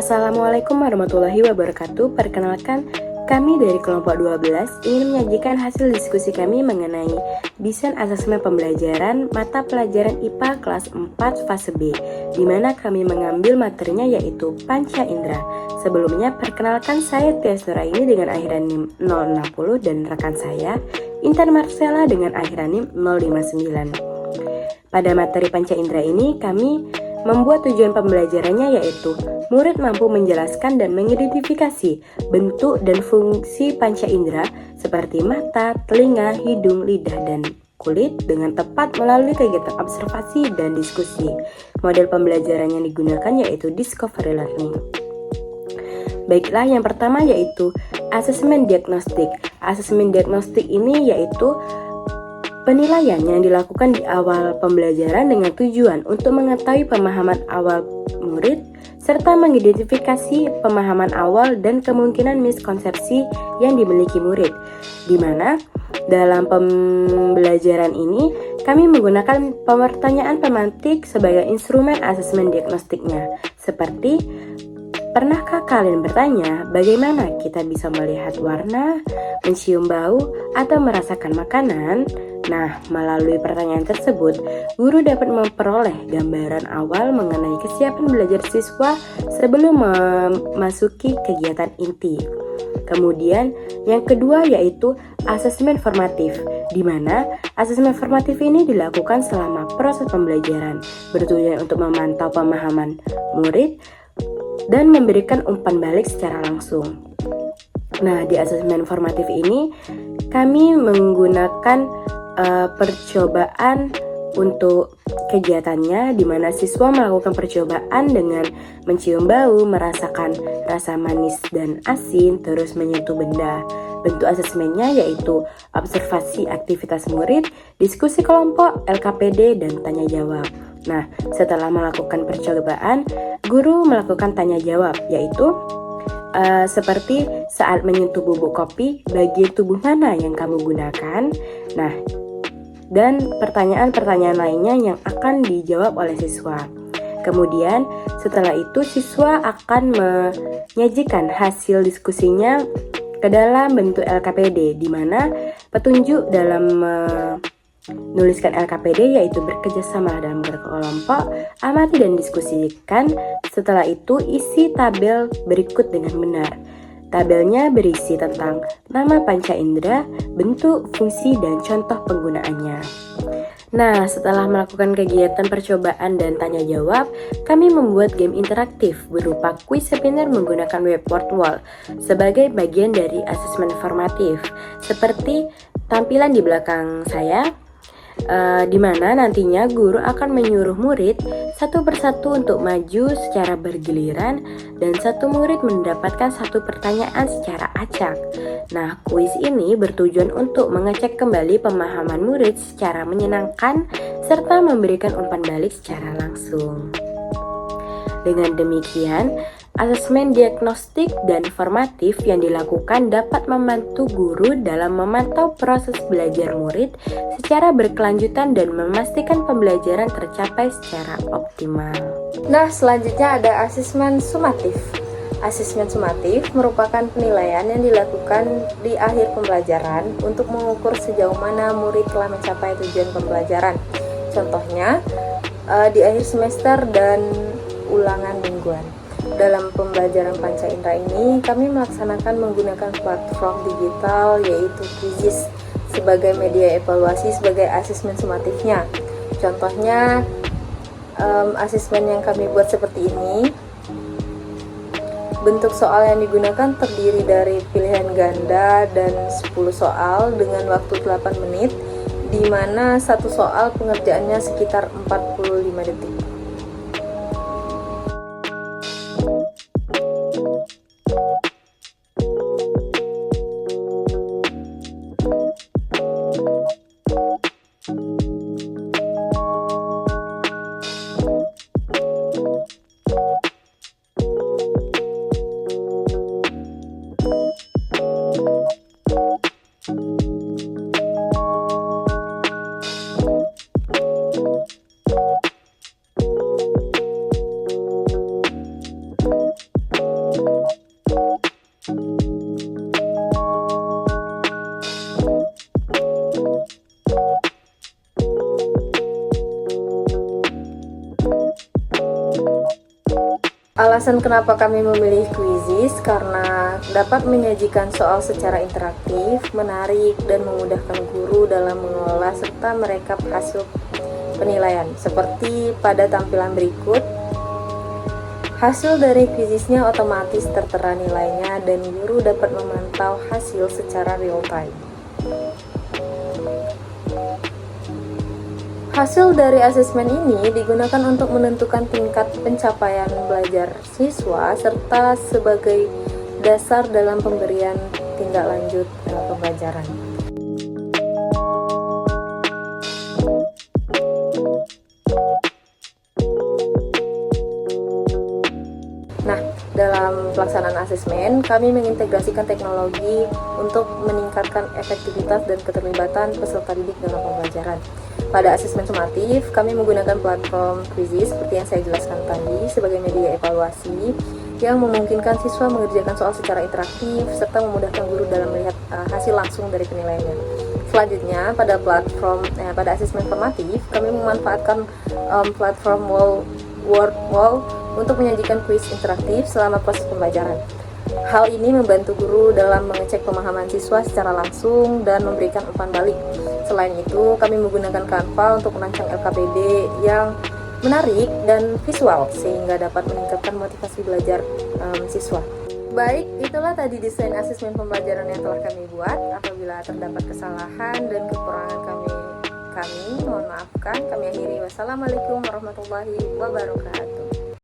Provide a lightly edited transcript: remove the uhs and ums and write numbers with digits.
Assalamualaikum warahmatullahi wabarakatuh. Perkenalkan, kami dari kelompok 12 ingin menyajikan hasil diskusi kami mengenai desain asesmen pembelajaran mata pelajaran IPA kelas 4 fase B, di mana kami mengambil materinya yaitu Panca Indera. Sebelumnya, perkenalkan saya Tias Nuraini dengan akhiran NIM 060 dan rekan saya Intan Marcella dengan akhiran NIM 059. Pada materi Panca Indera ini, kami membuat tujuan pembelajarannya yaitu murid mampu menjelaskan dan mengidentifikasi bentuk dan fungsi panca indera seperti mata, telinga, hidung, lidah, dan kulit dengan tepat melalui kegiatan observasi dan diskusi. Model pembelajaran yang digunakan yaitu discovery learning. Baiklah, yang pertama yaitu asesmen diagnostik. Asesmen diagnostik ini yaitu penilaian yang dilakukan di awal pembelajaran dengan tujuan untuk mengetahui pemahaman awal murid serta mengidentifikasi pemahaman awal dan kemungkinan miskonsepsi yang dimiliki murid. Di mana dalam pembelajaran ini kami menggunakan pertanyaan pemantik sebagai instrumen asesmen diagnostiknya. Seperti, pernahkah kalian bertanya bagaimana kita bisa melihat warna, mencium bau, atau merasakan makanan? Nah, melalui pertanyaan tersebut, guru dapat memperoleh gambaran awal mengenai kesiapan belajar siswa sebelum memasuki kegiatan inti. Kemudian, yang kedua yaitu asesmen formatif, di mana asesmen formatif ini dilakukan selama proses pembelajaran, bertujuan untuk memantau pemahaman murid dan memberikan umpan balik secara langsung. Nah, di asesmen formatif ini, kami menggunakan percobaan untuk kegiatannya, di mana siswa melakukan percobaan dengan mencium bau, merasakan rasa manis dan asin, terus menyentuh benda. Bentuk asesmennya yaitu observasi aktivitas murid, diskusi kelompok, LKPD, dan tanya jawab. Nah, setelah melakukan percobaan, guru melakukan tanya jawab, yaitu seperti saat menyentuh bubuk kopi, bagian tubuh mana yang kamu gunakan? Nah, dan pertanyaan-pertanyaan lainnya yang akan dijawab oleh siswa. Kemudian setelah itu siswa akan menyajikan hasil diskusinya ke dalam bentuk LKPD, di mana petunjuk dalam menuliskan LKPD yaitu bekerjasama dalam berkelompok, amati dan diskusikan. Setelah itu isi tabel berikut dengan benar. Tabelnya berisi tentang nama panca indera, bentuk, fungsi, dan contoh penggunaannya. Nah, setelah melakukan kegiatan percobaan dan tanya jawab, kami membuat game interaktif berupa kuis seminar menggunakan whiteboard wall sebagai bagian dari asesmen formatif. Seperti tampilan di belakang saya, di mana nantinya guru akan menyuruh murid satu persatu untuk maju secara bergiliran dan satu murid mendapatkan satu pertanyaan secara acak. Nah, kuis ini bertujuan untuk mengecek kembali pemahaman murid secara menyenangkan serta memberikan umpan balik secara langsung. Dengan demikian, asesmen diagnostik dan formatif yang dilakukan dapat membantu guru dalam memantau proses belajar murid secara berkelanjutan dan memastikan pembelajaran tercapai secara optimal. Nah, selanjutnya ada asesmen sumatif. Asesmen sumatif merupakan penilaian yang dilakukan di akhir pembelajaran untuk mengukur sejauh mana murid telah mencapai tujuan pembelajaran. Contohnya, di akhir semester dan ulangan mingguan. Dalam pembelajaran Panca Indera ini, kami melaksanakan menggunakan platform digital yaitu Quizizz sebagai media evaluasi sebagai asesmen sumatifnya. Contohnya, asesmen yang kami buat seperti ini. Bentuk soal yang digunakan terdiri dari pilihan ganda dan 10 soal dengan waktu 8 menit, di mana satu soal pengerjaannya sekitar 45 detik. Alasan kenapa kami memilih Quizizz karena dapat menyajikan soal secara interaktif, menarik, dan memudahkan guru dalam mengelola serta merekap hasil penilaian. Seperti pada tampilan berikut, hasil dari Quizizz-nya otomatis tertera nilainya dan guru dapat memantau hasil secara real time. Hasil dari asesmen ini digunakan untuk menentukan tingkat pencapaian belajar siswa serta sebagai dasar dalam pemberian tindak lanjut pembelajaran. Nah, dalam pelaksanaan asesmen, kami mengintegrasikan teknologi untuk meningkatkan efektivitas dan keterlibatan peserta didik dalam pembelajaran. Pada asesmen sumatif, kami menggunakan platform Quizizz seperti yang saya jelaskan tadi sebagai media evaluasi yang memungkinkan siswa mengerjakan soal secara interaktif serta memudahkan guru dalam melihat hasil langsung dari penilaiannya. Selanjutnya, pada asesmen formatif, kami memanfaatkan platform Word untuk menyajikan kuis interaktif selama proses pembelajaran. Hal ini membantu guru dalam mengecek pemahaman siswa secara langsung dan memberikan umpan balik. Selain itu, kami menggunakan Canva untuk merancang LKPD yang menarik dan visual sehingga dapat meningkatkan motivasi belajar siswa. Baik, itulah tadi desain asesmen pembelajaran yang telah kami buat. Apabila terdapat kesalahan dan kekurangan kami mohon maafkan. Kami akhiri. Wassalamualaikum warahmatullahi wabarakatuh.